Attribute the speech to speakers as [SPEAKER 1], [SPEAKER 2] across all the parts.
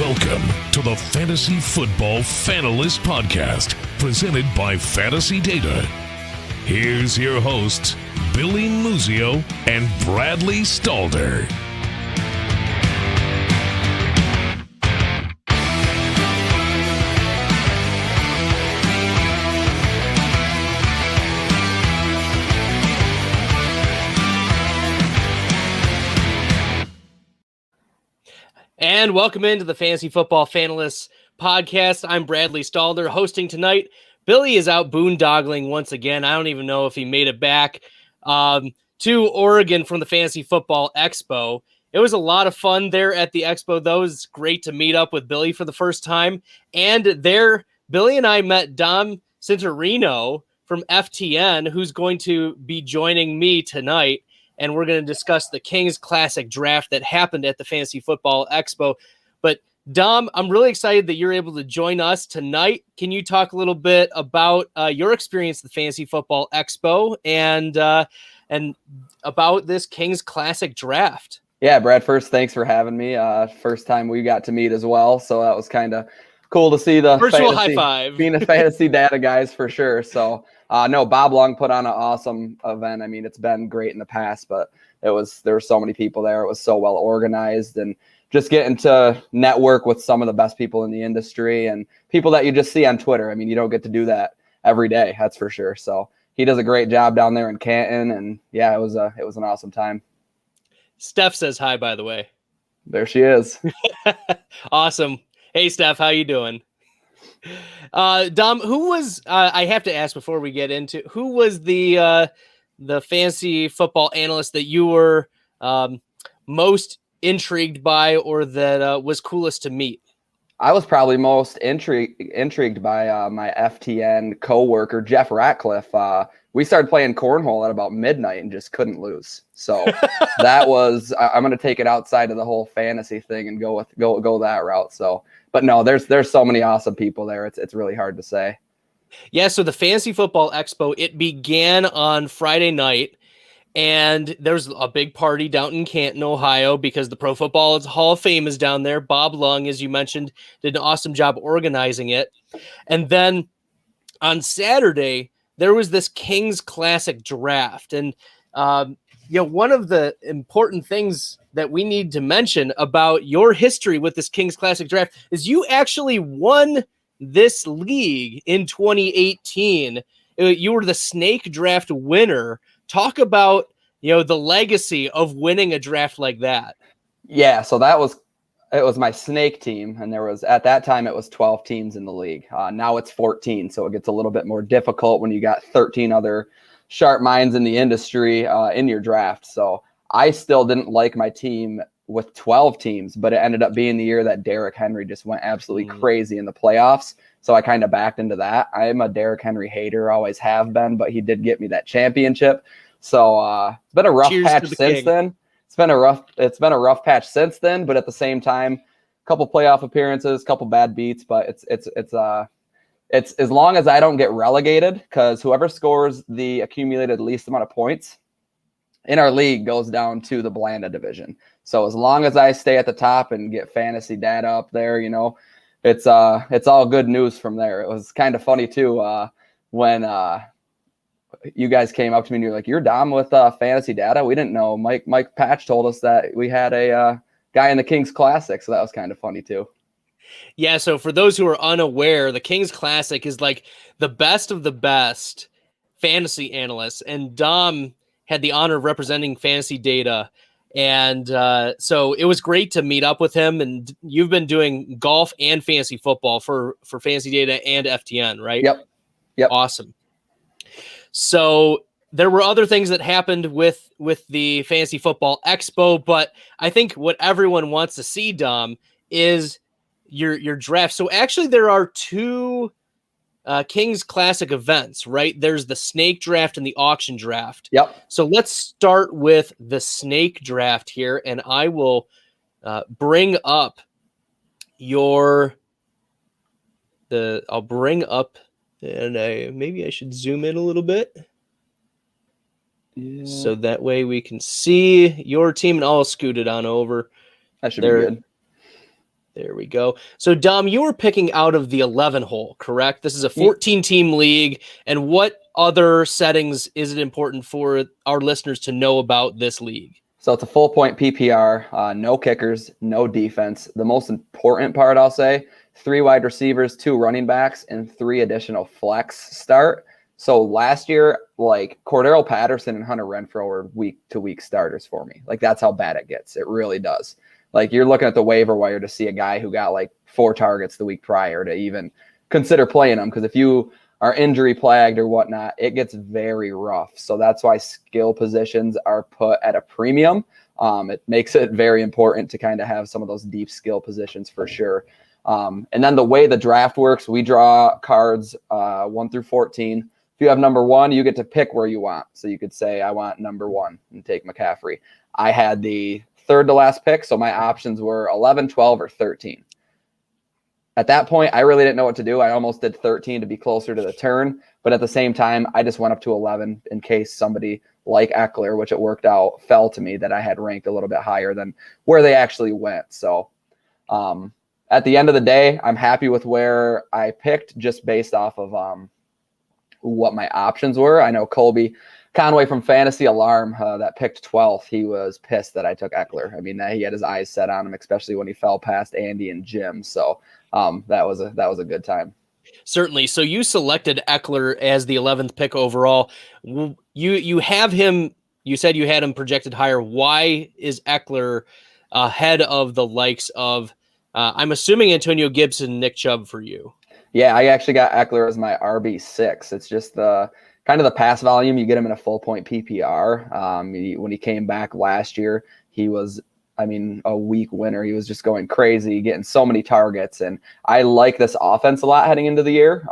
[SPEAKER 1] Welcome to the Fantasy Football Fanalist Podcast, presented by Fantasy Data. Here's your hosts, Billy Muzio and Bradley Stalder.
[SPEAKER 2] And welcome into the Fantasy Football Fanalists Podcast. I'm Bradley Stalder, hosting tonight. Billy is out boondoggling once again. I don't even know if he made it back to Oregon from the Fantasy Football Expo. It was a lot of fun there at the Expo, though. It was great to meet up with Billy for the first time. And there, Billy and I met Dom Cintorino from FTN, who's going to be joining me tonight. And we're going to discuss the Kings Classic draft that happened at the Fantasy Football Expo. But Dom, I'm really excited that you're able to join us tonight. Can you talk a little bit about your experience at the Fantasy Football Expo and about this Kings Classic draft?
[SPEAKER 3] Yeah, Brad, first, thanks for having me. First time we got to meet as well. So that was kind of cool to see the
[SPEAKER 2] virtual high five.
[SPEAKER 3] Being a fantasy data guys for sure. So no, Bob Long put on an awesome event. I mean, it's been great in the past, but there were so many people there. It was so well organized, and just getting to network with some of the best people in the industry and people that you just see on Twitter. I mean, you don't get to do that every day, that's for sure. So he does a great job down there in Canton, and yeah, it was an awesome time.
[SPEAKER 2] Steph says hi, by the way.
[SPEAKER 3] There she is.
[SPEAKER 2] Awesome. Hey, Steph, how you doing? Dom, who was I have to ask before we get into who was the fantasy football analyst that you were most intrigued by, or that was coolest to meet?
[SPEAKER 3] I was probably most intrigued by my FTN coworker Jeff Ratcliffe. We started playing cornhole at about midnight and just couldn't lose. So that was I'm going to take it outside of the whole fantasy thing and go that route. So. But no, there's so many awesome people there. It's really hard to say.
[SPEAKER 2] Yeah, so the Fantasy Football Expo, it began on Friday night, and there's a big party down in Canton, Ohio, because the Pro Football Hall of Fame is down there. Bob Lung, as you mentioned, did an awesome job organizing it. And then on Saturday, there was this Kings Classic draft. And one of the important things that we need to mention about your history with this Kings Classic draft is you actually won this league in 2018. You were the snake draft winner. Talk about, the legacy of winning a draft like that.
[SPEAKER 3] Yeah, so it was my snake team, and at that time it was 12 teams in the league. Now it's 14, so it gets a little bit more difficult when you got 13 other sharp minds in the industry in your draft. So I still didn't like my team with 12 teams, but it ended up being the year that Derrick Henry just went absolutely crazy in the playoffs. So I kind of backed into that. I'm a Derrick Henry hater, always have been, but he did get me that championship. So it's been a rough patch since then. It's been a rough patch since then, but at the same time, a couple playoff appearances, a couple bad beats, but it's as long as I don't get relegated, because whoever scores the accumulated least amount of points in our league goes down to the Blanda division. So as long as I stay at the top and get fantasy data up there, it's all good news from there. It was kind of funny too when you guys came up to me and you're like, "You're Dom with fantasy data." We didn't know. Mike Patch told us that we had a guy in the Kings Classic, so that was kind of funny too.
[SPEAKER 2] Yeah, so for those who are unaware, the Kings Classic is like the best of the best fantasy analysts, and Dom had the honor of representing Fantasy Data, and so it was great to meet up with him. And you've been doing golf and fantasy football for Fantasy Data and FTN, right?
[SPEAKER 3] Yep.
[SPEAKER 2] Awesome. So there were other things that happened with the Fantasy Football Expo, but I think what everyone wants to see, Dom, is your draft. So actually there are two Kings Classic events, right? There's the snake draft and the auction draft.
[SPEAKER 3] Yep.
[SPEAKER 2] So let's start with the snake draft here, and I will bring up I'll bring up, and maybe I should zoom in a little bit. Yeah. So that way we can see your team, and I'll scoot it on over.
[SPEAKER 3] That should be good.
[SPEAKER 2] There we go. So, Dom, you were picking out of the 11 hole, correct? This is a 14-team league. And what other settings is it important for our listeners to know about this league?
[SPEAKER 3] So it's a full point PPR, no kickers, no defense. The most important part, I'll say, 3 wide receivers, 2 running backs, and 3 additional flex start. So last year, like Cordero Patterson and Hunter Renfrow were week-to-week starters for me. Like that's how bad it gets. It really does. Like you're looking at the waiver wire to see a guy who got like 4 targets the week prior to even consider playing him. Because if you are injury plagued or whatnot, it gets very rough. So that's why skill positions are put at a premium. It makes it very important to kind of have some of those deep skill positions for sure. And then the way the draft works, we draw cards 1 through 14. If you have number 1, you get to pick where you want. So you could say, I want number 1 and take McCaffrey. I had the third to last pick, so my options were 11, 12, or 13. At that point, I really didn't know what to do. I almost did 13 to be closer to the turn, but at the same time, I just went up to 11 in case somebody like Eckler, which it worked out, fell to me that I had ranked a little bit higher than where they actually went. So at the end of the day, I'm happy with where I picked just based off of what my options were. I know Colby Conway from Fantasy Alarm that picked 12th. He was pissed that I took Eckler. I mean, he had his eyes set on him, especially when he fell past Andy and Jim. So that was a good time.
[SPEAKER 2] Certainly. So you selected Eckler as the 11th pick overall. You have him. You said you had him projected higher. Why is Eckler ahead of the likes of? I'm assuming Antonio Gibson, Nick Chubb for you.
[SPEAKER 3] Yeah, I actually got Eckler as my RB6. It's just the kind of the pass volume. You get him in a full point PPR. When he came back last year, he was, a week winner. He was just going crazy, getting so many targets. And I like this offense a lot heading into the year.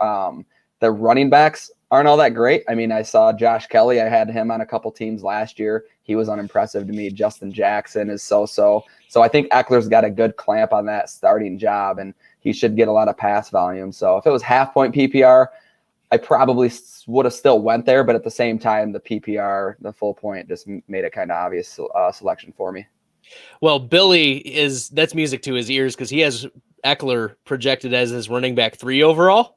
[SPEAKER 3] The running backs aren't all that great. I saw Josh Kelly. I had him on a couple teams last year. He was unimpressive to me. Justin Jackson is so-so. So I think Eckler's got a good clamp on that starting job, and he should get a lot of pass volume. So if it was half point PPR, I probably would have still went there, but at the same time, the PPR, the full point, just made a kind of obvious selection for me.
[SPEAKER 2] Well, Billy that's music to his ears because he has Eckler projected as his running back 3 overall.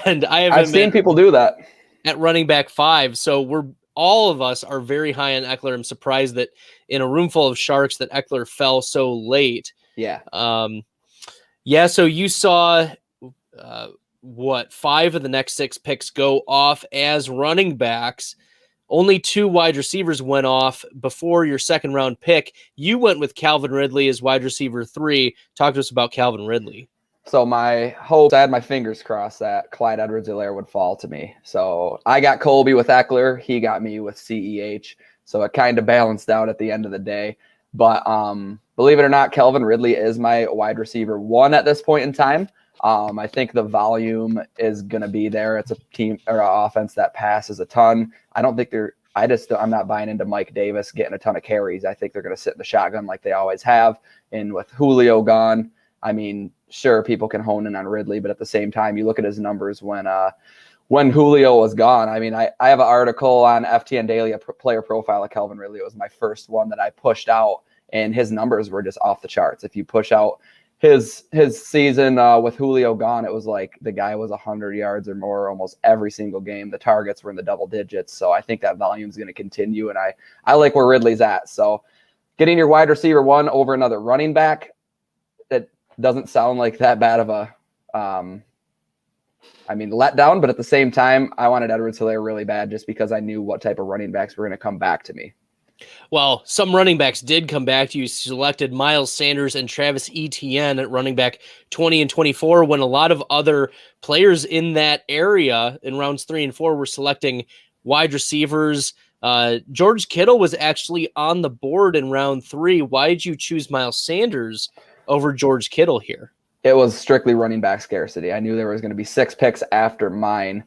[SPEAKER 2] And I've
[SPEAKER 3] seen people do that
[SPEAKER 2] at running back 5. So all of us are very high on Eckler. I'm surprised that in a room full of sharks that Eckler fell so late.
[SPEAKER 3] Yeah.
[SPEAKER 2] So you saw 5 of the next 6 picks go off as running backs. Only 2 wide receivers went off before your second round pick. You went with Calvin Ridley as wide receiver 3. Talk to us about Calvin Ridley.
[SPEAKER 3] So my hopes, I had my fingers crossed that Clyde Edwards-Helaire would fall to me. So I got Colby with Eckler. He got me with CEH. So it kind of balanced out at the end of the day. But believe it or not, Calvin Ridley is my wide receiver 1 at this point in time. I think the volume is going to be there. It's a team or an offense that passes a ton. I don't think I'm not buying into Mike Davis getting a ton of carries. I think they're going to sit in the shotgun like they always have. And with Julio gone, sure, people can hone in on Ridley, but at the same time, you look at his numbers when Julio was gone. I have an article on FTN Daily, a player profile of Calvin Ridley. It was my first one that I pushed out, and his numbers were just off the charts. If you push out his season with Julio gone, it was like the guy was 100 yards or more almost every single game. The targets were in the double digits. So I think that volume is going to continue, and I like where Ridley's at. So getting your wide receiver 1 over another running back, that doesn't sound like that bad of a letdown, but at the same time, I wanted Edwards-Helaire really bad just because I knew what type of running backs were going to come back to me.
[SPEAKER 2] Well, some running backs did come back to you. Selected Miles Sanders and Travis Etienne at running back 20 and 24, when a lot of other players in that area in rounds 3 and 4 were selecting wide receivers. George Kittle was actually on the board in round 3. Why did you choose Miles Sanders over George Kittle here?
[SPEAKER 3] It was strictly running back scarcity. I knew there was going to be 6 picks after mine.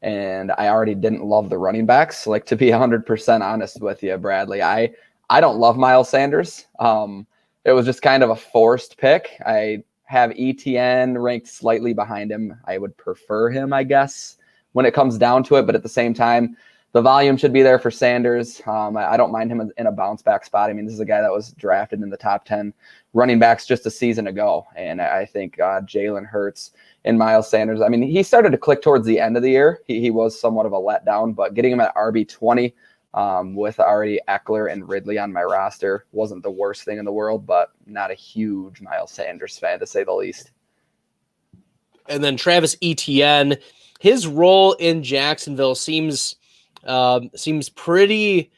[SPEAKER 3] And I already didn't love the running backs. Like, to be 100% honest with you, Bradley, I don't love Miles Sanders. It was just kind of a forced pick. I have ETN ranked slightly behind him. I would prefer him, I guess, when it comes down to it. But at the same time, the volume should be there for Sanders. I don't mind him in a bounce back spot. I mean, this is a guy that was drafted in the top 10 running backs just a season ago. And I think Jalen Hurts and Miles Sanders, I mean, he started to click towards the end of the year. He was somewhat of a letdown, but getting him at RB20 with already Eckler and Ridley on my roster wasn't the worst thing in the world, but not a huge Miles Sanders fan, to say the least.
[SPEAKER 2] And then Travis Etienne, his role in Jacksonville seems pretty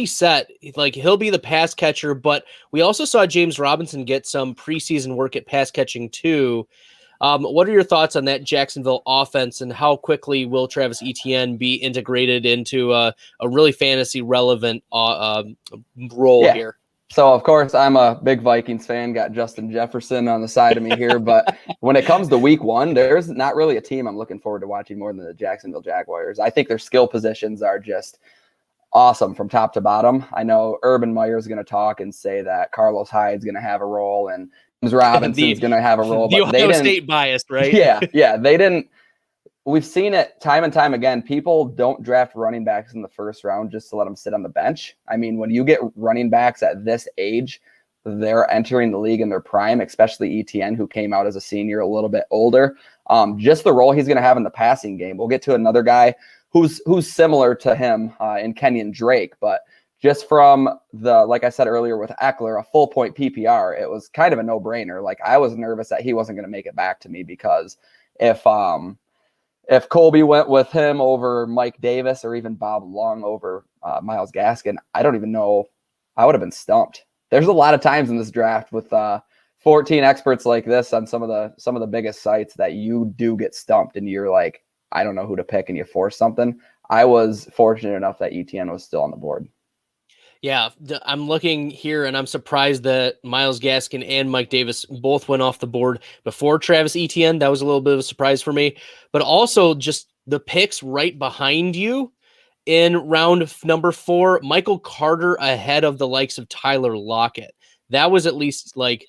[SPEAKER 2] set. Like, he'll be the pass catcher, but we also saw James Robinson get some preseason work at pass catching too. What are your thoughts on that Jacksonville offense, and how quickly will Travis Etienne be integrated into a really fantasy relevant role here?
[SPEAKER 3] So, of course, I'm a big Vikings fan, got Justin Jefferson on the side of me here. But when it comes to week 1, there's not really a team I'm looking forward to watching more than the Jacksonville Jaguars. I think their skill positions are just awesome from top to bottom. I know Urban Meyer is going to talk and say that Carlos Hyde's going to have a role and James Robinson's going to have a role.
[SPEAKER 2] The Ohio State bias, right?
[SPEAKER 3] Yeah. They didn't. We've seen it time and time again. People don't draft running backs in the first round just to let them sit on the bench. I mean, when you get running backs at this age, they're entering the league in their prime, especially Etienne, who came out as a senior, a little bit older. Just the role he's going to have in the passing game. We'll get to another guy who's similar to him in Kenyon Drake, but just from like I said earlier with Eckler, a full point PPR, it was kind of a no-brainer. Like, I was nervous that he wasn't going to make it back to me, because if Colby went with him over Mike Davis or even Bob Long over Myles Gaskin, I don't even know. I would have been stumped. There's a lot of times in this draft with 14 experts like this on some of the biggest sites that you do get stumped and you're like, I don't know who to pick, and you force something. I was fortunate enough that Etienne was still on the board.
[SPEAKER 2] Yeah, I'm looking here, and I'm surprised that Myles Gaskin and Mike Davis both went off the board before Travis Etienne. That was a little bit of a surprise for me. But also just the picks right behind you in round number 4, Michael Carter ahead of the likes of Tyler Lockett. That was at least like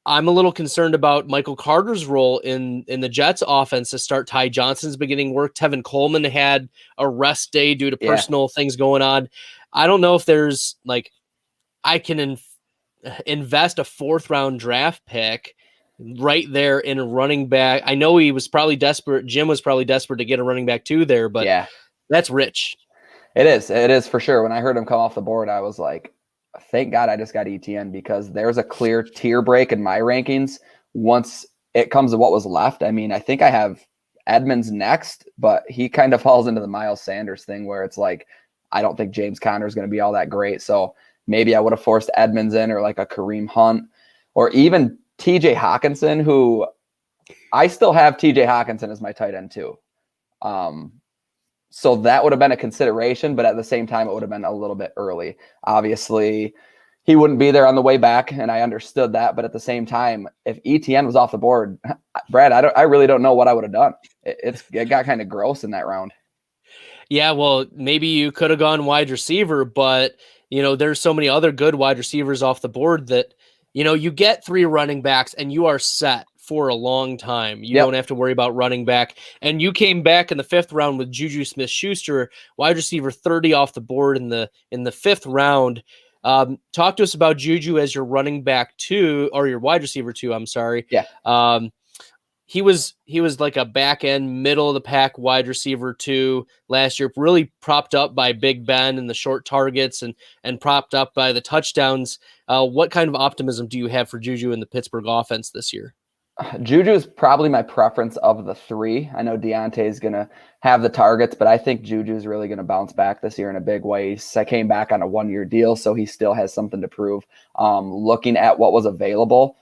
[SPEAKER 2] I'm a little concerned about Michael Carter's role in the Jets offense to start. Ty Johnson's beginning work. Tevin Coleman had a rest day due to personal things going on. I don't know if there's like, I can invest a 4th round draft pick right there in a running back. I know he was probably desperate. Jim was probably desperate to get a running back too there, but that's rich.
[SPEAKER 3] It is for sure. When I heard him come off the board, I was like, thank God I just got Etienne, because there's a clear tier break in my rankings once it comes to what was left. I mean, I think I have Edmonds next, but he kind of falls into the Miles Sanders thing where it's like, I don't think James Conner is going to be all that great. So maybe I would have forced Edmonds in, or like a Kareem Hunt, or even TJ Hawkinson, who I still have TJ Hawkinson as my tight end too. So that would have been a consideration, but at the same time, it would have been a little bit early. Obviously, he wouldn't be there on the way back, and I understood that. But at the same time, if Etienne was off the board, Brad, I really don't know what I would have done. It got kind of gross in that round.
[SPEAKER 2] Yeah, well, maybe you could have gone wide receiver, but, there's so many other good wide receivers off the board that, you get 3 running backs and you are set for a long time. You don't have to worry about running back. And you came back in the 5th round with Juju Smith-Schuster, wide receiver 30 off the board in the 5th round. Talk to us about Juju as your running back 2, or your wide receiver 2. I'm sorry.
[SPEAKER 3] Yeah.
[SPEAKER 2] He was like a back end, middle of the pack wide receiver 2 last year, really propped up by Big Ben and the short targets and propped up by the touchdowns. What kind of optimism do you have for Juju in the Pittsburgh offense this year?
[SPEAKER 3] Juju is probably my preference of the 3. I know Deontay is going to have the targets, but I think Juju is really going to bounce back this year in a big way. He came back on a 1-year deal, so he still has something to prove. Looking at what was available,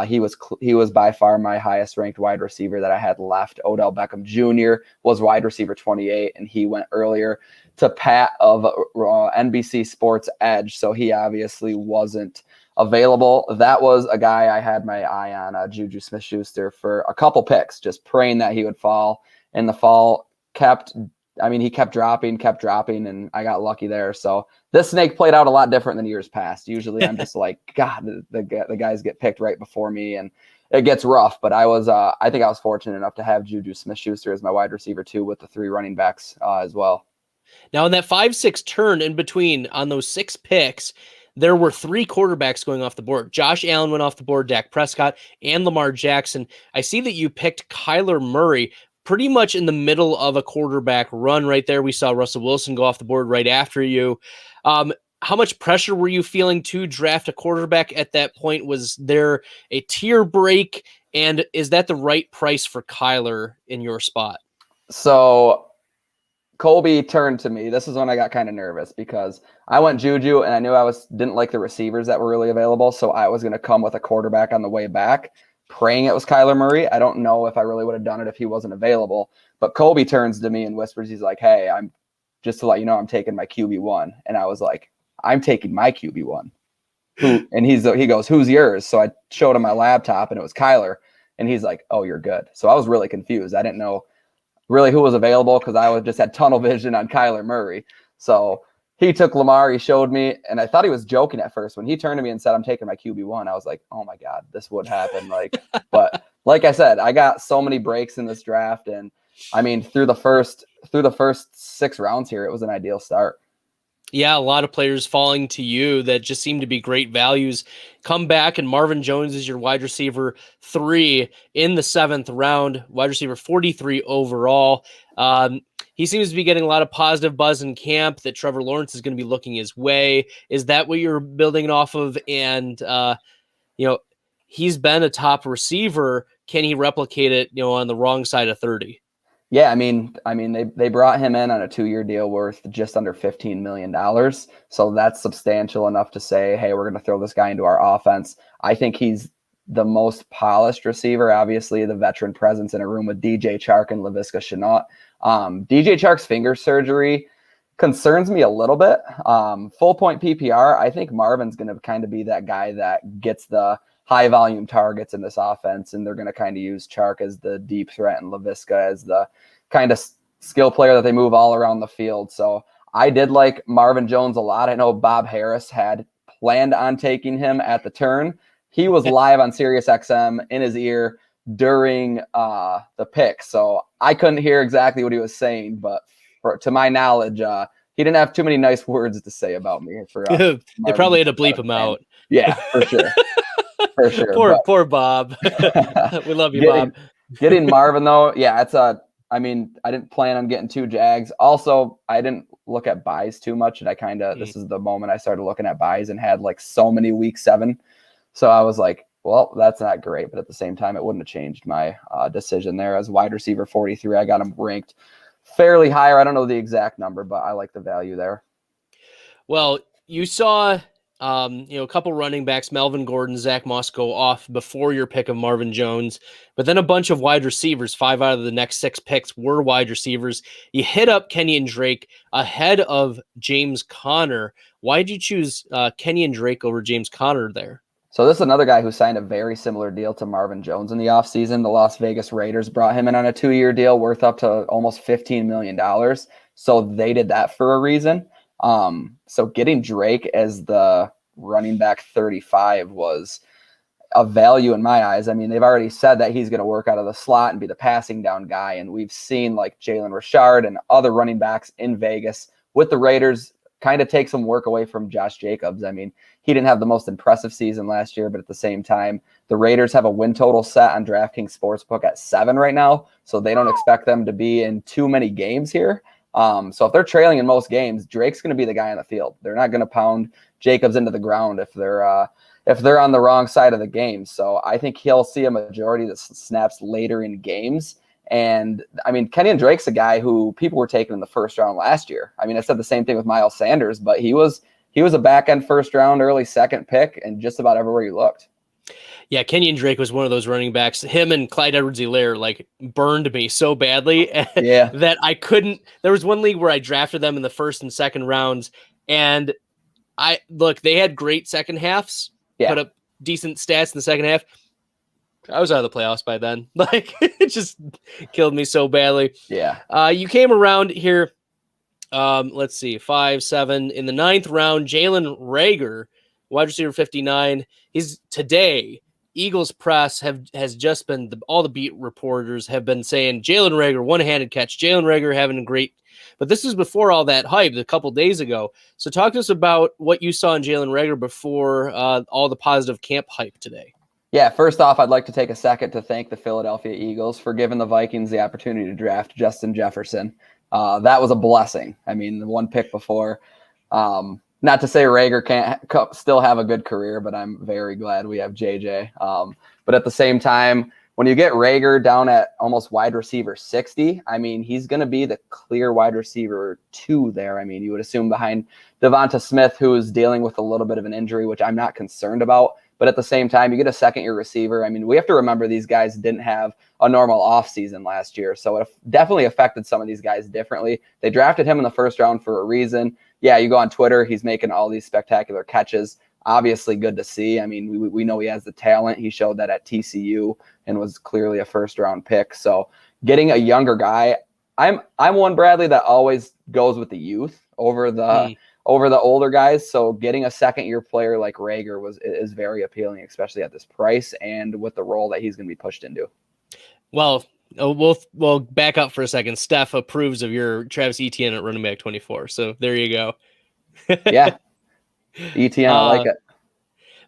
[SPEAKER 3] he was by far my highest ranked wide receiver that I had left. Odell Beckham Jr. was wide receiver 28, and he went earlier to Pat of NBC Sports Edge, so he obviously wasn't available. That was a guy I had my eye on, Juju Smith-Schuster, for a couple picks, just praying that he would fall in the fall. He kept dropping, and I got lucky there. So this snake played out a lot different than years past. Usually I'm just like, God, the guys get picked right before me. And it gets rough. But I think I was fortunate enough to have Juju Smith-Schuster as my wide receiver too, with the 3 running backs as well.
[SPEAKER 2] Now, in that 5-6 turn in between on those 6 picks, there were 3 quarterbacks going off the board. Josh Allen went off the board, Dak Prescott, and Lamar Jackson. I see that you picked Kyler Murray pretty much in the middle of a quarterback run right there. We saw Russell Wilson go off the board right after you. How much pressure were you feeling to draft a quarterback at that point? Was there a tier break? And is that the right price for Kyler in your spot?
[SPEAKER 3] So Colby turned to me. This is when I got kind of nervous because I went Juju and I knew didn't like the receivers that were really available. So I was going to come with a quarterback on the way back, praying it was Kyler Murray. I don't know if I really would have done it if he wasn't available. But Colby turns to me and whispers, he's like, "Hey, I'm just to let you know, I'm taking my QB1." And I was like, "I'm taking my QB1." And he goes, "Who's yours?" So I showed him my laptop and it was Kyler. And he's like, "Oh, you're good." So I was really confused. I didn't know really who was available because I just had tunnel vision on Kyler Murray. So he took Lamar, he showed me, and I thought he was joking at first. When he turned to me and said, "I'm taking my QB1," I was like, "Oh my God, this would happen." But like I said, I got so many breaks in this draft. And I mean, through the first 6 rounds here, it was an ideal start.
[SPEAKER 2] Yeah, a lot of players falling to you that just seem to be great values come back, and Marvin Jones is your wide receiver 3 in the 7th round, wide receiver 43 overall. He seems to be getting a lot of positive buzz in camp that Trevor Lawrence is going to be looking his way. Is that what you're building off of? And, he's been a top receiver. Can he replicate it, on the wrong side of 30?
[SPEAKER 3] Yeah, I mean, they brought him in on a 2-year deal worth just under $15 million. So that's substantial enough to say, hey, we're going to throw this guy into our offense. I think he's the most polished receiver, obviously the veteran presence in a room with DJ Chark and Laviska Shenault. DJ Chark's finger surgery concerns me a little bit. Full point PPR, I think Marvin's going to kind of be that guy that gets the high volume targets in this offense, and they're going to kind of use Chark as the deep threat and Laviska as the kind of skill player that they move all around the field. So I did like Marvin Jones a lot. I know Bob Harris had planned on taking him at the turn. He was live on Sirius XM in his ear during the pick, so I couldn't hear exactly what he was saying, but to my knowledge, he didn't have too many nice words to say about me.
[SPEAKER 2] They probably had to bleep him out.
[SPEAKER 3] Yeah, for sure. For sure.
[SPEAKER 2] Poor Bob. We love you, Bob.
[SPEAKER 3] Getting Marvin, though, yeah, I didn't plan on getting 2 Jags. Also, I didn't look at buys too much, and this is the moment I started looking at buys and had like so many week 7. So I was like, well, that's not great. But at the same time, it wouldn't have changed my decision there. As wide receiver 43, I got him ranked fairly higher. I don't know the exact number, but I like the value there.
[SPEAKER 2] Well, you saw a couple running backs, Melvin Gordon, Zach Moss, go off before your pick of Marvin Jones, but then a bunch of wide receivers, 5 out of the next 6 picks were wide receivers. You hit up Kenyon Drake ahead of James Conner. Why did you choose Kenyon Drake over James Conner there?
[SPEAKER 3] So this is another guy who signed a very similar deal to Marvin Jones in the offseason. The Las Vegas Raiders brought him in on a 2-year deal worth up to almost $15 million. So they did that for a reason. So getting Drake as the running back 35 was a value in my eyes. I mean, they've already said that he's going to work out of the slot and be the passing down guy. And we've seen like Jalen Richard and other running backs in Vegas with the Raiders kind of take some work away from Josh Jacobs. I mean, he didn't have the most impressive season last year, but at the same time, the Raiders have a win total set on DraftKings Sportsbook at 7 right now. So they don't expect them to be in too many games here. So if they're trailing in most games, Drake's going to be the guy on the field. They're not going to pound Jacobs into the ground if they're on the wrong side of the game. So I think he'll see a majority of the snaps later in games. And I mean, Kenyon Drake's a guy who people were taking in the 1st round last year. I mean, I said the same thing with Miles Sanders, but he was a back end 1st round, early 2nd pick, and just about everywhere you looked.
[SPEAKER 2] Yeah, Kenyon Drake was one of those running backs. Him and Clyde Edwards-Helaire like burned me so badly that I couldn't. There was one league where I drafted them in the 1st and 2nd rounds, and they had great second halves, put up decent stats in the second half. I was out of the playoffs by then. Like, it just killed me so badly.
[SPEAKER 3] Yeah.
[SPEAKER 2] You came around here. Let's see, 5, 7 in the 9th round. Jalen Reagor, wide receiver 59. He's today Eagles press has just been all the beat reporters have been saying Jalen Reagor, one-handed catch, Jalen Reagor having a great, but this is before all that hype a couple days ago. So talk to us about what you saw in Jalen Reagor before all the positive camp hype today.
[SPEAKER 3] Yeah, first off, I'd like to take a second to thank the Philadelphia Eagles for giving the Vikings the opportunity to draft Justin Jefferson. That was a blessing. I mean, the one pick before. Not to say Reagor can't still have a good career, but I'm very glad we have JJ. But at the same time, when you get Reagor down at almost wide receiver 60, I mean, he's going to be the clear wide receiver 2 there. I mean, you would assume behind Devonta Smith, who is dealing with a little bit of an injury, which I'm not concerned about. But at the same time, you get a second-year receiver. I mean, we have to remember these guys didn't have a normal offseason last year, so it definitely affected some of these guys differently. They drafted him in the first round for a reason. Yeah, you go on Twitter, he's making all these spectacular catches. Obviously good to see. I mean, we know he has the talent. He showed that at TCU and was clearly a first-round pick. So getting a younger guy, I'm one, Bradley, that always goes with the youth over the older guys. So getting a second-year player like Reagor is very appealing, especially at this price and with the role that he's going to be pushed into.
[SPEAKER 2] Well, we'll back up for a second. Steph approves of your Travis Etienne at running back 24. So there you go.
[SPEAKER 3] Yeah. Etienne, I like it.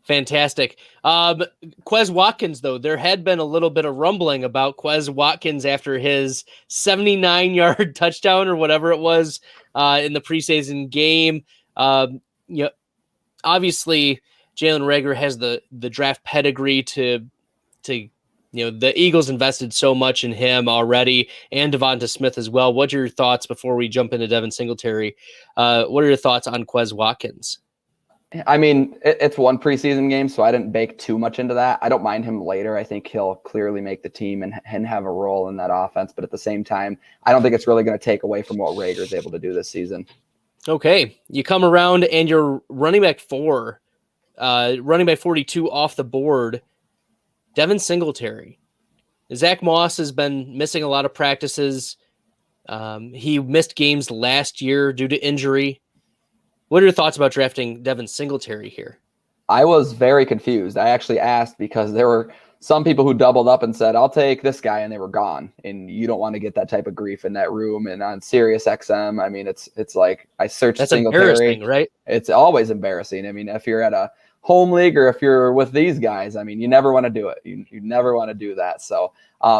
[SPEAKER 2] Fantastic. Quez Watkins, though, there had been a little bit of rumbling about Quez Watkins after his 79-yard touchdown or whatever it was in the preseason game. Obviously, Jalen Reagor has the draft pedigree to the Eagles invested so much in him already, and Devonta Smith as well. What are your thoughts before we jump into Devin Singletary? What are your thoughts on Quez Watkins?
[SPEAKER 3] I mean, it's one preseason game, so I didn't bake too much into that. I don't mind him later. I think he'll clearly make the team and have a role in that offense. But at the same time, I don't think it's really going to take away from what Reagor is able to do this season. Okay.
[SPEAKER 2] You come around and you're running back 4, running back 42 off the board, Devin Singletary. Zach Moss has been missing a lot of practices. He missed games last year due to injury. What are your thoughts about drafting Devin Singletary here?
[SPEAKER 3] I was very confused. I actually asked because there were some people who doubled up and said, I'll take this guy, and they were gone. And you don't want to get that type of grief in that room. And on Sirius XM, I mean, it's like I searched
[SPEAKER 2] That's
[SPEAKER 3] Singletary.
[SPEAKER 2] Embarrassing, right?
[SPEAKER 3] It's always embarrassing. I mean, if you're at a home league or if you're with these guys, I mean, you never want to do it. You never want to do that. So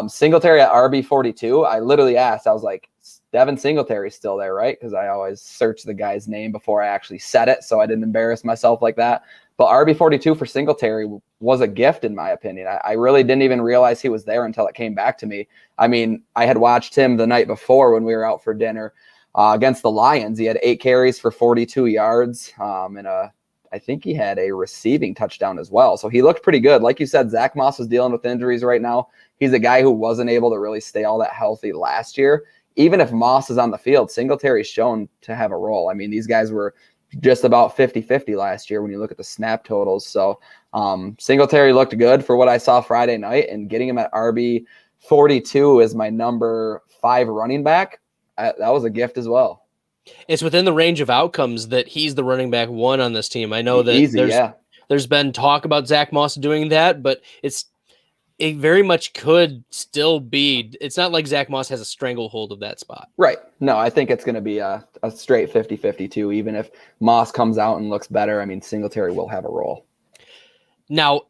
[SPEAKER 3] Singletary at RB42, I literally asked, I was like, Devin Singletary's still there, right? Because I always search the guy's name before I actually said it, so I didn't embarrass myself like that. But RB42 for Singletary was a gift, in my opinion. I really didn't even realize he was there until it came back to me. I mean, I had watched him the night before when we were out for dinner against the Lions. He had 8 carries for 42 yards, and I think he had a receiving touchdown as well. So he looked pretty good. Like you said, Zach Moss is dealing with injuries right now. He's a guy who wasn't able to really stay all that healthy last year. Even if Moss is on the field, Singletary's shown to have a role. I mean, these guys were just about 50-50 last year when you look at the snap totals. So Singletary looked good for what I saw Friday night, and getting him at RB42 as my number 5 running back, that was a gift as well.
[SPEAKER 2] It's within the range of outcomes that he's the running back 1 on this team. I know that there's been talk about Zach Moss doing that, but it very much could still be. It's not like Zach Moss has a stranglehold of that spot.
[SPEAKER 3] Right. No, I think it's going to be a straight 50-50 too. Even if Moss comes out and looks better, I mean, Singletary will have a role.
[SPEAKER 2] Now,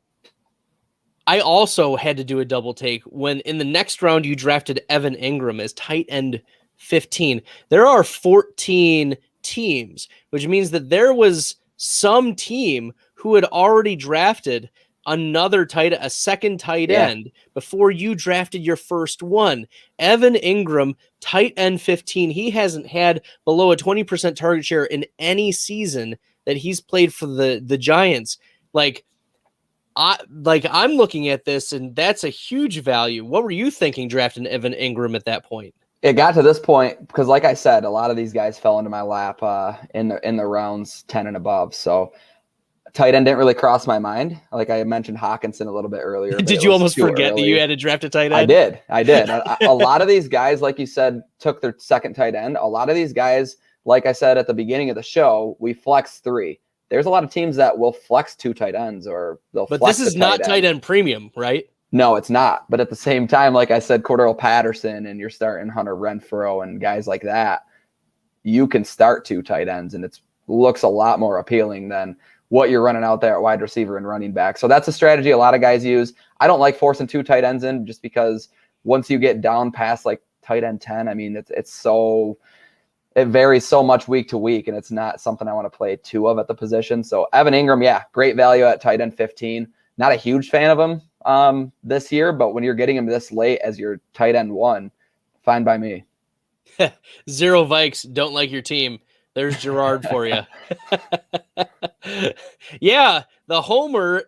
[SPEAKER 2] I also had to do a double take when in the next round you drafted Evan Ingram as tight end 15. There are 14 teams, which means that there was some team who had already drafted a second tight end before you drafted your first one. Evan Ingram, tight end 15. He hasn't had below a 20% target share in any season that he's played for the Giants. I'm looking at this, and that's a huge value. What were you thinking drafting Evan Ingram at that point?
[SPEAKER 3] It got to this point because, like I said, a lot of these guys fell into my lap in the rounds 10 and above. So tight end didn't really cross my mind. Like I mentioned Hawkinson a little bit earlier.
[SPEAKER 2] Did you almost forget that you had to draft a tight end?
[SPEAKER 3] I did. A lot of these guys, like you said, took their second tight end. A lot of these guys, like I said at the beginning of the show, we flex 3. there's a lot of teams that will flex 2 tight ends or they'll
[SPEAKER 2] But
[SPEAKER 3] flex
[SPEAKER 2] this is not tight end premium, right?
[SPEAKER 3] No, it's not. But at the same time, like I said, Cordell Patterson and you're starting Hunter Renfrow and guys like that, you can start 2 tight ends and it looks a lot more appealing than what you're running out there at wide receiver and running back. So that's a strategy a lot of guys use. I don't like forcing 2 tight ends in just because once you get down past like tight end 10, I mean, it varies so much week to week, and it's not something I want to play 2 of at the position. So Evan Ingram, yeah, great value at tight end 15. Not a huge fan of him this year, but when you're getting him this late as your tight end 1, fine by me.
[SPEAKER 2] Zero Vikes don't like your team. There's Gerard for you. Yeah, the homer.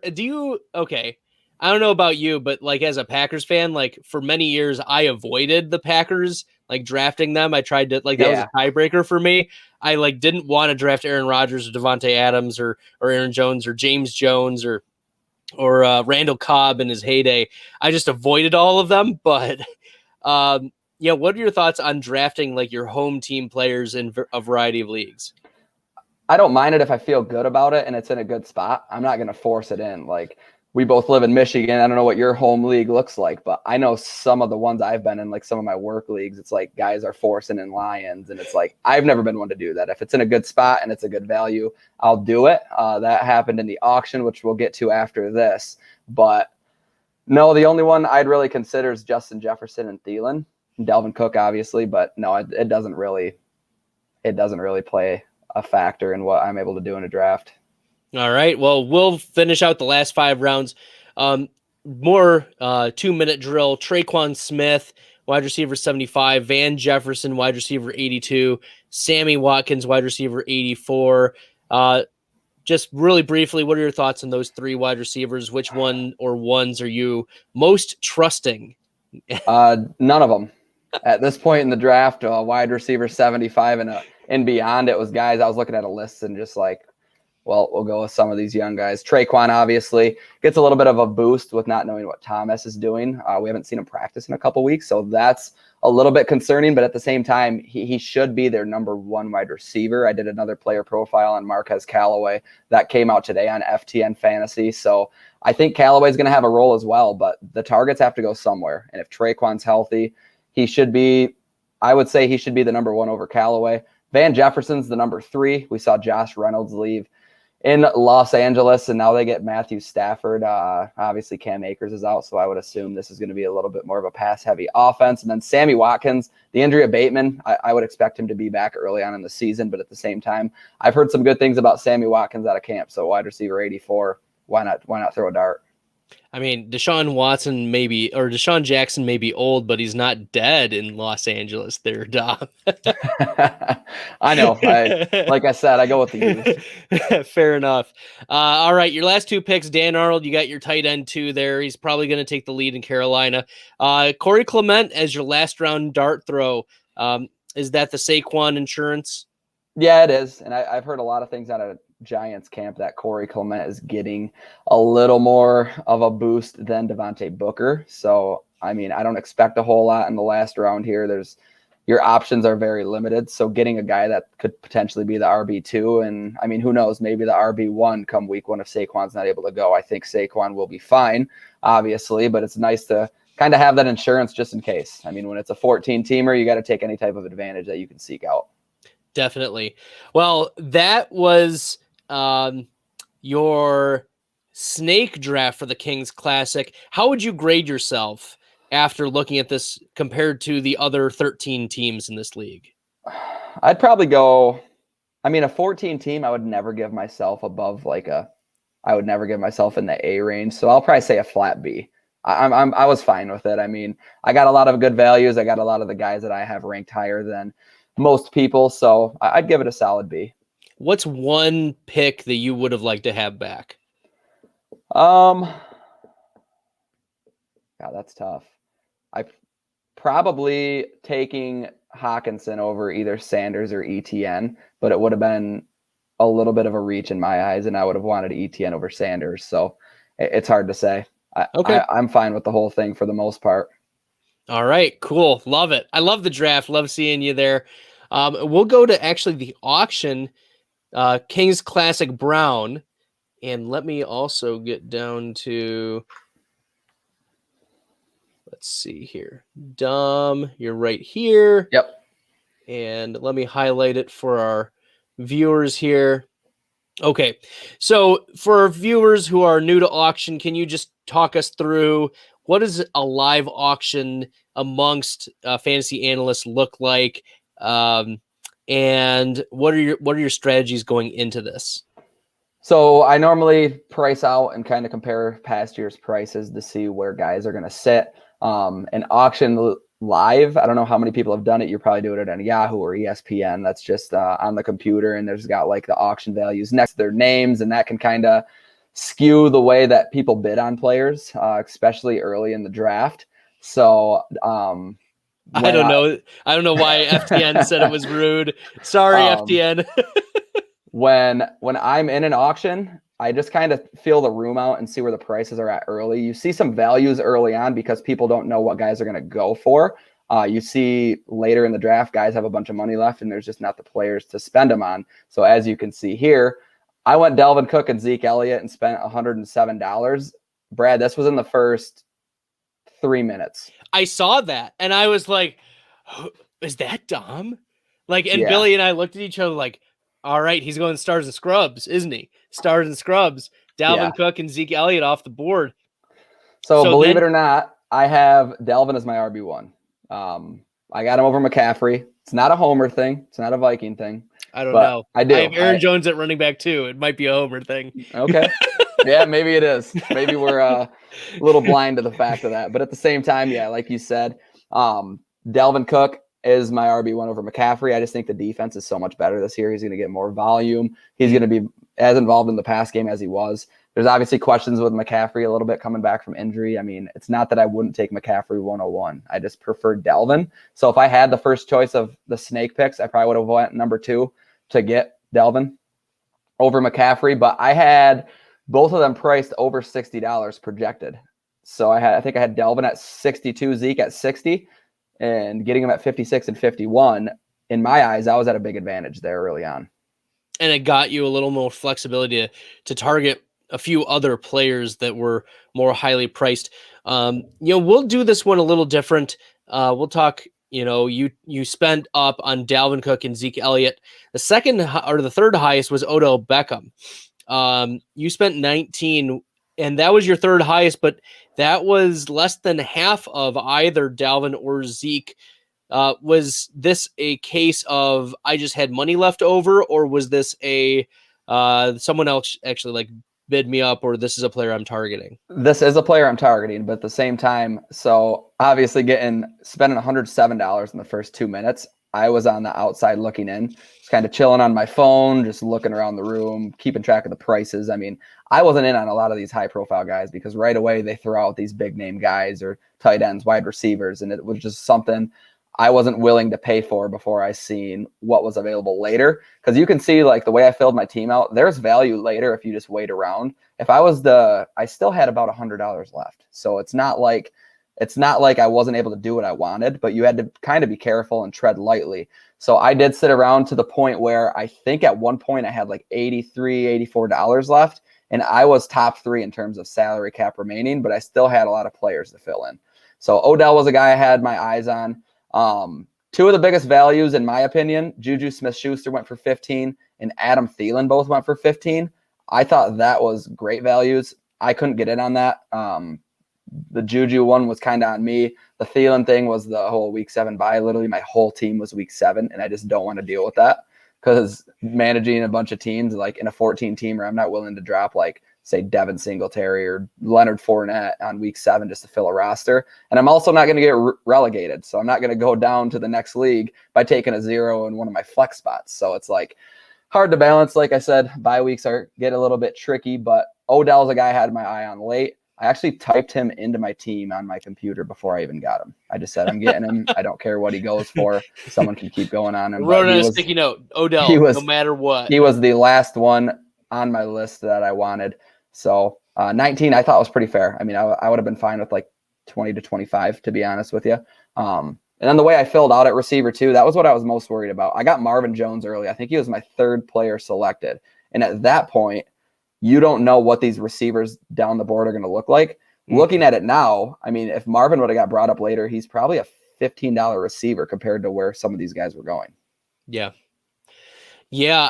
[SPEAKER 2] Okay. I don't know about you, but like as a Packers fan, like for many years, I avoided the Packers, like drafting them. I tried to that was a tiebreaker for me. I like didn't want to draft Aaron Rodgers or Devontae Adams or Aaron Jones or James Jones or Randall Cobb in his heyday. I just avoided all of them. But what are your thoughts on drafting like your home team players in a variety of leagues?
[SPEAKER 3] I don't mind it if I feel good about it and it's in a good spot. I'm not going to force it in. Like, we both live in Michigan. I don't know what your home league looks like, but I know some of the ones I've been in, like some of my work leagues, it's like guys are forcing in Lions, and it's like I've never been one to do that. If it's in a good spot and it's a good value, I'll do it. That happened in the auction, which we'll get to after this. But no, the only one I'd really consider is Justin Jefferson and Thielen, and Dalvin Cook, obviously. But no, it doesn't really play a factor in what I'm able to do in a draft.
[SPEAKER 2] All right. Well, we'll finish out the last 5 rounds. More 2-minute drill. Traquan Smith, wide receiver 75. Van Jefferson, wide receiver 82. Sammy Watkins, wide receiver 84. Just really briefly, what are your thoughts on those 3 wide receivers? Which one or ones are you most trusting?
[SPEAKER 3] None of them. At this point in the draft, wide receiver 75 and beyond, it was guys I was looking at a list and just like, well, we'll go with some of these young guys. Traquan obviously gets a little bit of a boost with not knowing what Thomas is doing. We haven't seen him practice in a couple weeks, so that's a little bit concerning. But at the same time, he should be their number 1 wide receiver. I did another player profile on Marquez Callaway that came out today on FTN Fantasy. So I think Callaway's going to have a role as well, but the targets have to go somewhere. And if Traquan's healthy, I would say he should be the number 1 over Callaway. Van Jefferson's the number 3. We saw Josh Reynolds leave in Los Angeles, and now they get Matthew Stafford. Obviously, Cam Akers is out, so I would assume this is going to be a little bit more of a pass-heavy offense. And then Sammy Watkins, the injury abatement, I would expect him to be back early on in the season, but at the same time, I've heard some good things about Sammy Watkins out of camp, so wide receiver 84, why not throw a dart?
[SPEAKER 2] I mean, Deshaun Jackson may be old, but he's not dead in Los Angeles there, Dom.
[SPEAKER 3] I know. Like I said, I go with the youth.
[SPEAKER 2] Fair enough. All right, your last 2 picks, Dan Arnold, you got your tight end 2 there. He's probably going to take the lead in Carolina. Corey Clement as your last round dart throw. Is that the Saquon insurance?
[SPEAKER 3] Yeah, it is. And I've heard a lot of things out of Giants camp that Corey Clement is getting a little more of a boost than Devontae Booker. So, I mean, I don't expect a whole lot in the last round here. Your options are very limited. So getting a guy that could potentially be the RB2, and I mean, who knows, maybe the RB1 come week 1 if Saquon's not able to go. I think Saquon will be fine, obviously, but it's nice to kind of have that insurance just in case. I mean, when it's a 14-teamer, you got to take any type of advantage that you can seek out.
[SPEAKER 2] Definitely. Well, that was your snake draft for the Kings Classic. How would you grade yourself after looking at this compared to the other 13 teams in this league?
[SPEAKER 3] I'd probably go, a 14 team, I would never give myself above I would never give myself in the A range. So I'll probably say a flat B. I was fine with it. I mean, I got a lot of good values. I got a lot of the guys that I have ranked higher than most people. So I'd give it a solid B.
[SPEAKER 2] What's one pick that you would have liked to have back?
[SPEAKER 3] God, that's tough. I probably taking Hawkinson over either Sanders or ETN, but it would have been a little bit of a reach in my eyes, and I would have wanted ETN over Sanders. So it's hard to say. I'm fine with the whole thing for the most part.
[SPEAKER 2] All right, cool. Love it. I love the draft. Love seeing you there. We'll go to actually the auction. Kings Classic Brown. And let me also get down to, let's see here. Dom, you're right here.
[SPEAKER 3] Yep.
[SPEAKER 2] And let me highlight it for our viewers here. Okay, so for our viewers who are new to auction, can you just talk us through what does a live auction amongst fantasy analysts look like, and what are your strategies going into this?
[SPEAKER 3] So I normally price out and kind of compare past year's prices to see where guys are going to sit. An auction live, I don't know how many people have done it. You probably do it on Yahoo or ESPN. That's just on the computer, and there's got like the auction values next to their names, and that can kind of skew the way that people bid on players, especially early in the draft. So
[SPEAKER 2] I don't know. I don't know why FTN said it was rude. Sorry, FTN.
[SPEAKER 3] when I'm in an auction, I just kind of feel the room out and see where the prices are at early. You see some values early on because people don't know what guys are going to go for. You see later in the draft, guys have a bunch of money left and there's just not the players to spend them on. So as you can see here, I went Dalvin Cook and Zeke Elliott and spent $107. Brad, this was in the first 3 minutes.
[SPEAKER 2] I saw that and I was like, is that Dom? Like, and
[SPEAKER 3] Yeah.
[SPEAKER 2] Billy and I looked at each other like, all right, he's going stars and scrubs, isn't he? Stars and scrubs. Dalvin Cook and Zeke Elliott off the board.
[SPEAKER 3] So believe it or not, I have Dalvin as my RB1. I got him over McCaffrey. It's not a homer thing. It's not a Viking thing.
[SPEAKER 2] I don't know.
[SPEAKER 3] I do.
[SPEAKER 2] I have Aaron Jones at running back too. It might be a homer thing.
[SPEAKER 3] Okay. Yeah, maybe it is. Maybe we're a little blind to the fact of that. But at the same time, yeah, like you said, Dalvin Cook is my RB1 over McCaffrey. I just think the defense is so much better this year. He's going to get more volume. He's going to be as involved in the pass game as he was. There's obviously questions with McCaffrey a little bit coming back from injury. I mean, it's not that I wouldn't take McCaffrey 101. I just prefer Dalvin. So if I had the first choice of the snake picks, I probably would have went number 2 to get Dalvin over McCaffrey. But I had both of them priced over $60 projected. So I think I had Dalvin at 62, Zeke at 60, and getting him at 56 and 51. In my eyes, I was at a big advantage there early on.
[SPEAKER 2] And it got you a little more flexibility to target a few other players that were more highly priced. We'll do this one a little different. We'll talk, you spent up on Dalvin Cook and Zeke Elliott. The second or the third highest was Odell Beckham. You spent 19 and that was your third highest, but that was less than half of either Dalvin or Zeke. Was this a case of I just had money left over, or was this a someone else actually like bid me up, or this is a player I'm targeting?
[SPEAKER 3] This is a player I'm targeting, but at the same time, so obviously spending $107 in the first 2 minutes, I was on the outside looking in, just kind of chilling on my phone, just looking around the room, keeping track of the prices. I mean, I wasn't in on a lot of these high profile guys because right away they throw out these big name guys or tight ends, wide receivers, and it was just something I wasn't willing to pay for before I seen what was available later. Because you can see like the way I filled my team out, there's value later if you just wait around. If I still had about $100 left. So it's not like I wasn't able to do what I wanted, but you had to kind of be careful and tread lightly. So I did sit around to the point where I think at one point I had like $83, $84 left, and I was top 3 in terms of salary cap remaining, but I still had a lot of players to fill in. So Odell was a guy I had my eyes on. Two of the biggest values, in my opinion, Juju Smith-Schuster went for 15 and Adam Thielen both went for 15. I thought that was great values. I couldn't get in on that. The Juju one was kind of on me. The Thielen thing was the whole week 7 bye. Literally my whole team was week 7, and I just don't want to deal with that because managing a bunch of teams like in a 14 teamer, I'm not willing to drop like say Devin Singletary or Leonard Fournette on week 7 just to fill a roster. And I'm also not going to get relegated. So I'm not going to go down to the next league by taking a 0 in one of my flex spots. So it's like hard to balance. Like I said, bye weeks get a little bit tricky, but Odell's a guy I had my eye on late. I actually typed him into my team on my computer before I even got him. I just said, I'm getting him. I don't care what he goes for. Someone can keep going on him.
[SPEAKER 2] Wrote on a sticky note, Odell, no matter what.
[SPEAKER 3] He was the last one on my list that I wanted. So 19, I thought was pretty fair. I mean, I would have been fine with like 20 to 25, to be honest with you. And then the way I filled out at receiver too, that was what I was most worried about. I got Marvin Jones early. I think he was my third player selected. And at that point, you don't know what these receivers down the board are going to look like. Looking at it now, I mean, if Marvin would have got brought up later, he's probably a $15 receiver compared to where some of these guys were going.
[SPEAKER 2] Yeah. Yeah,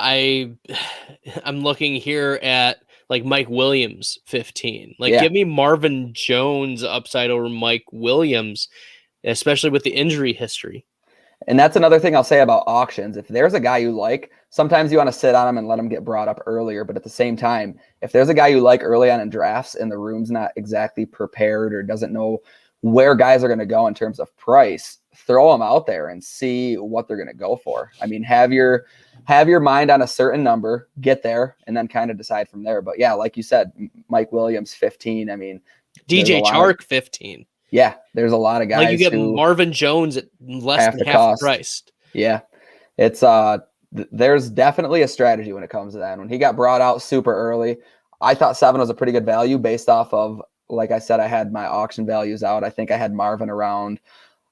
[SPEAKER 2] I'm looking here at like Mike Williams 15. Like give me Marvin Jones upside over Mike Williams, especially with the injury history.
[SPEAKER 3] And that's another thing I'll say about auctions. If there's a guy you like, sometimes you want to sit on him and let him get brought up earlier. But at the same time, if there's a guy you like early on in drafts and the room's not exactly prepared or doesn't know where guys are going to go in terms of price, throw them out there and see what they're going to go for. I mean, have your mind on a certain number, get there, and then kind of decide from there. But yeah, like you said, Mike Williams, 15. I mean,
[SPEAKER 2] DJ Chark, 15.
[SPEAKER 3] Yeah, there's a lot of guys.
[SPEAKER 2] Like you get Marvin Jones at less than half the price.
[SPEAKER 3] Yeah, it's there's definitely a strategy when it comes to that. When he got brought out super early, I thought 7 was a pretty good value based off of, like I said, I had my auction values out. I think I had Marvin around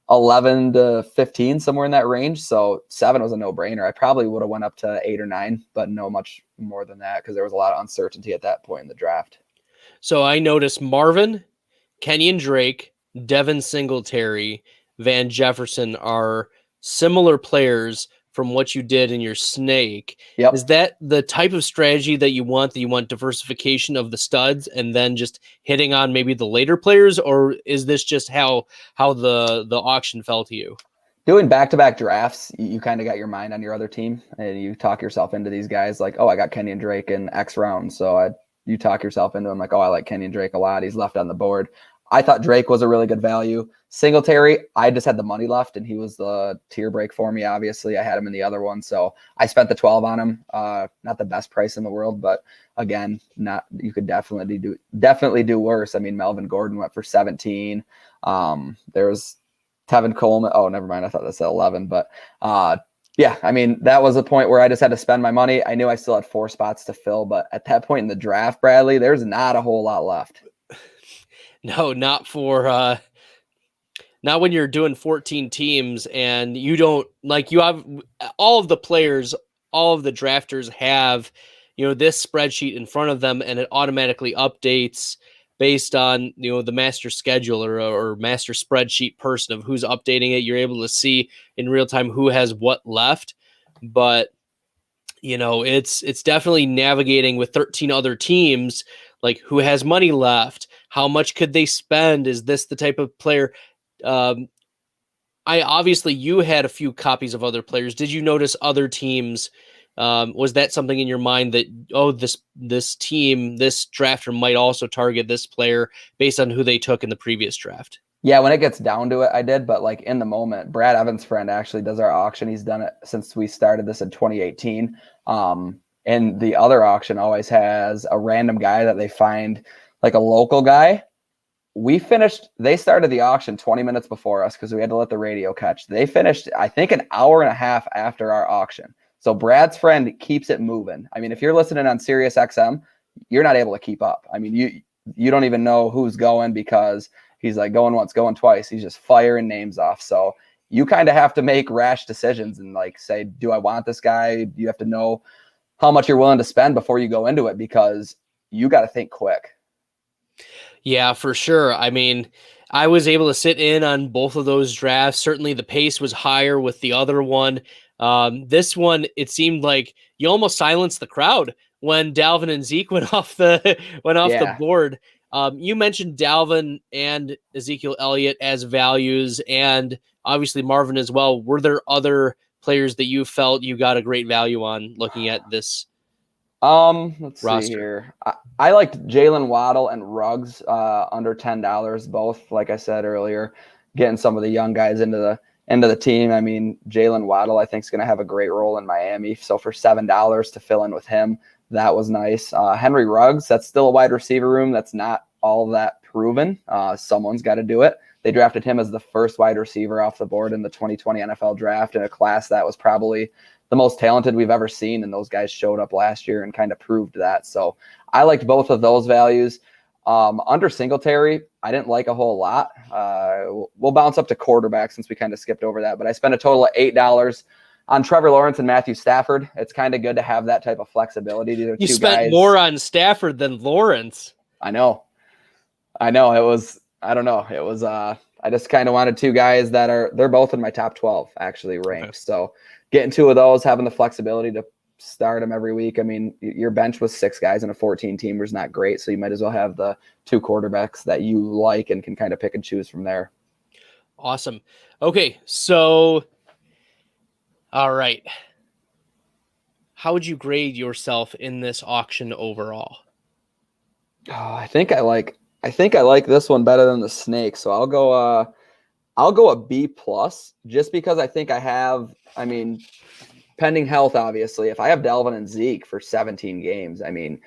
[SPEAKER 3] 11 to 15, somewhere in that range. So 7 was a no-brainer. I probably would have went up to 8 or 9, but no much more than that because there was a lot of uncertainty at that point in the draft.
[SPEAKER 2] So I noticed Marvin, Kenyon Drake, Devin Singletary, Van Jefferson are similar players from what you did in your snake.
[SPEAKER 3] Yep.
[SPEAKER 2] Is that the type of strategy that you want diversification of the studs and then just hitting on maybe the later players? Or is this just how the auction fell to you?
[SPEAKER 3] Doing back-to-back drafts, you kind of got your mind on your other team and you talk yourself into these guys like, oh, I got Kenyon Drake in X round. So you talk yourself into them like, oh, I like Kenyon Drake a lot. He's left on the board. I thought Drake was a really good value. Singletary, I just had the money left, and he was the tier break for me, obviously. I had him in the other one, so I spent the 12 on him. Not the best price in the world, but again, you could definitely do worse. I mean, Melvin Gordon went for 17. There was Tevin Coleman. Oh, never mind. I thought that said 11, but yeah, I mean, that was a point where I just had to spend my money. I knew I still had 4 spots to fill, but at that point in the draft, Bradley, there's not a whole lot left.
[SPEAKER 2] No, not for not when you're doing 14 teams and you don't like, you have all of the players, all of the drafters have, this spreadsheet in front of them and it automatically updates based on, the master scheduler or master spreadsheet person of who's updating it. You're able to see in real time who has what left, but it's definitely navigating with 13 other teams, like who has money left. How much could they spend? Is this the type of player? Obviously you had a few copies of other players. Did you notice other teams? Was that something in your mind that, this team, this drafter might also target this player based on who they took in the previous draft?
[SPEAKER 3] Yeah, when it gets down to it, I did. But like in the moment, Brad Evans' friend actually does our auction. He's done it since we started this in 2018. And the other auction always has a random guy that they find, like a local guy. They started the auction 20 minutes before us because we had to let the radio catch. They finished, I think, an hour and a half after our auction. So Brad's friend keeps it moving. I mean, if you're listening on Sirius XM, you're not able to keep up. I mean, you don't even know who's going because he's like going once, going twice. He's just firing names off. So you kind of have to make rash decisions and like say, do I want this guy? You have to know how much you're willing to spend before you go into it because you got to think quick.
[SPEAKER 2] Yeah, for sure. I mean, I was able to sit in on both of those drafts. Certainly the pace was higher with the other one. This one, it seemed like you almost silenced the crowd when Dalvin and Zeke went off the board. You mentioned Dalvin and Ezekiel Elliott as values and obviously Marvin as well. Were there other players that you felt you got a great value on looking at this?
[SPEAKER 3] Let's
[SPEAKER 2] roster?
[SPEAKER 3] See here. I liked Jalen Waddle and Ruggs under $10, both, like I said earlier, getting some of the young guys into the team. I mean, Jalen Waddle, I think, is going to have a great role in Miami. So for $7 to fill in with him, that was nice. Henry Ruggs, that's still a wide receiver room. That's not all that proven. Someone's got to do it. They drafted him as the first wide receiver off the board in the 2020 NFL draft in a class that was probably the most talented we've ever seen. And those guys showed up last year and kind of proved that. So I liked both of those values. Under Singletary, I didn't like a whole lot. We'll bounce up to quarterback since we kind of skipped over that. But I spent a total of $8 on Trevor Lawrence and Matthew Stafford. It's kind of good to have that type of flexibility. These are
[SPEAKER 2] You
[SPEAKER 3] two
[SPEAKER 2] spent
[SPEAKER 3] guys.
[SPEAKER 2] more on Stafford than Lawrence.
[SPEAKER 3] I know. It was, I don't know. It was, I just kind of wanted two guys they're both in my top 12 actually ranked. Okay. So getting two of those, having the flexibility to start them every week. I mean, your bench with 6 guys in a 14 teamer is not great. So you might as well have the 2 quarterbacks that you like and can kind of pick and choose from there.
[SPEAKER 2] Awesome. Okay. So, all right. How would you grade yourself in this auction overall?
[SPEAKER 3] Oh, I think I like this one better than the snake. So I'll go a B+ just because I think I have, I mean, pending health, obviously, if I have Dalvin and Zeke for 17 games, I mean,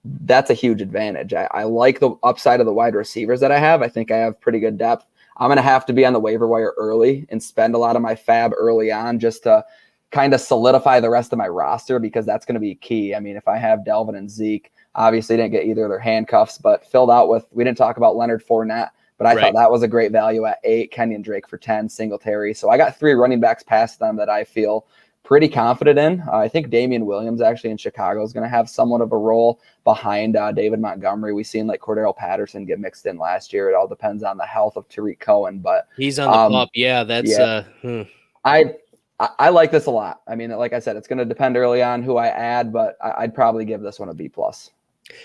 [SPEAKER 3] that's a huge advantage. I like the upside of the wide receivers that I have. I think I have pretty good depth. I'm going to have to be on the waiver wire early and spend a lot of my fab early on just to kind of solidify the rest of my roster because that's going to be key. I mean, if I have Dalvin and Zeke, obviously didn't get either of their handcuffs, but filled out with, we didn't talk about Leonard Fournette, but I thought that was a great value at 8, Kenyon Drake for 10, Singletary. So I got 3 running backs past them that I feel pretty confident in. I think Damian Williams actually in Chicago is going to have somewhat of a role behind David Montgomery. We've seen like Cordero Patterson get mixed in last year. It all depends on the health of Tariq Cohen, but
[SPEAKER 2] he's on the pup. Yeah, that's
[SPEAKER 3] I like this a lot. I mean, like I said, it's going to depend early on who I add, but I'd probably give this one a B+.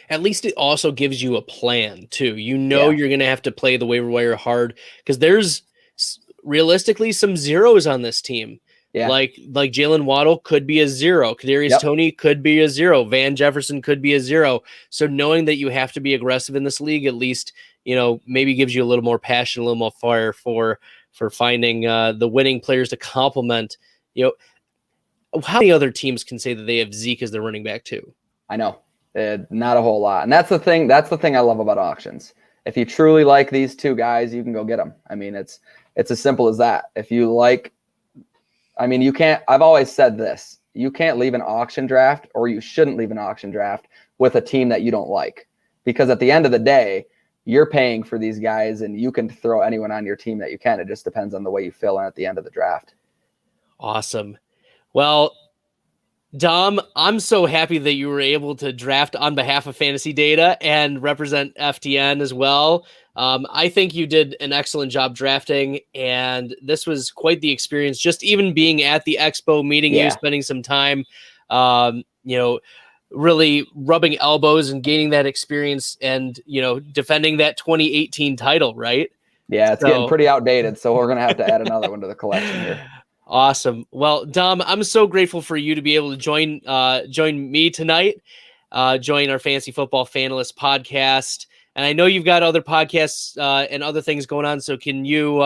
[SPEAKER 2] At least it also gives you a plan too. You know, you're going to have to play the waiver wire hard because there's realistically some zeros on this team. Yeah. Like Jalen Waddle could be a 0. Kadarius Toney could be a 0. Van Jefferson could be a 0. So knowing that you have to be aggressive in this league, at least, you know, maybe gives you a little more passion, a little more fire for finding the winning players to complement. You know, how many other teams can say that they have Zeke as their running back too?
[SPEAKER 3] I know. Not a whole lot. And that's the thing. That's the thing I love about auctions. If you truly like these 2 guys, you can go get them. I mean, it's as simple as that. If you like, I mean, you can't, I've always said this, you can't leave an auction draft, or you shouldn't leave an auction draft with a team that you don't like, because at the end of the day, you're paying for these guys and you can throw anyone on your team that you can. It just depends on the way you fill in at the end of the draft.
[SPEAKER 2] Awesome. Well, Dom, I'm so happy that you were able to draft on behalf of Fantasy Data and represent FTN as well. I think you did an excellent job drafting, and this was quite the experience. Just even being at the expo, meeting you, spending some time, you know, really rubbing elbows and gaining that experience, and you know, defending that 2018 title, right?
[SPEAKER 3] Yeah, it's getting pretty outdated, so we're gonna have to add another one to the collection here.
[SPEAKER 2] Awesome. Well, Dom, I'm so grateful for you to be able to join me tonight, join our Fantasy Football Fanalist podcast. And I know you've got other podcasts and other things going on. So can you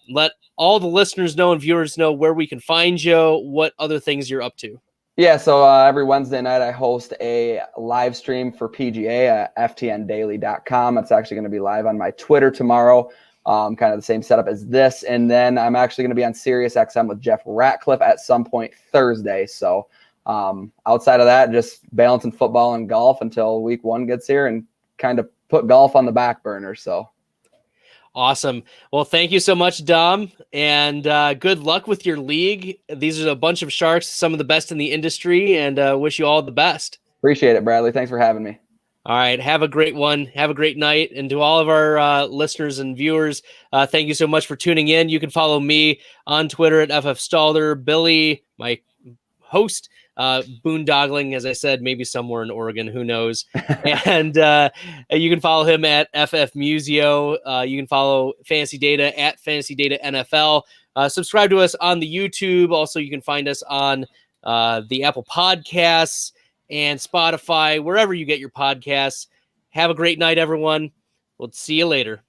[SPEAKER 2] let all the listeners know and viewers know where we can find you, what other things you're up to?
[SPEAKER 3] Yeah, so every Wednesday night I host a live stream for PGA at ftndaily.com. It's actually going to be live on my Twitter tomorrow. Kind of the same setup as this. And then I'm actually going to be on Sirius XM with Jeff Ratcliffe at some point Thursday. So outside of that, just balancing football and golf until week 1 gets here and kind of put golf on the back burner. So
[SPEAKER 2] awesome. Well, thank you so much, Dom, and good luck with your league. These are a bunch of sharks, some of the best in the industry, and wish you all the best.
[SPEAKER 3] Appreciate it, Bradley. Thanks for having me.
[SPEAKER 2] All right. Have a great one. Have a great night. And to all of our listeners and viewers, thank you so much for tuning in. You can follow me on Twitter at FFStalder, Billy, my host, boondoggling, as I said, maybe somewhere in Oregon, who knows. And you can follow him at FFMusio. You can follow Fantasy Data at Fantasy Data NFL. Subscribe to us on the YouTube. Also, you can find us on the Apple Podcasts and Spotify, wherever you get your podcasts. Have a great night, everyone. We'll see you later.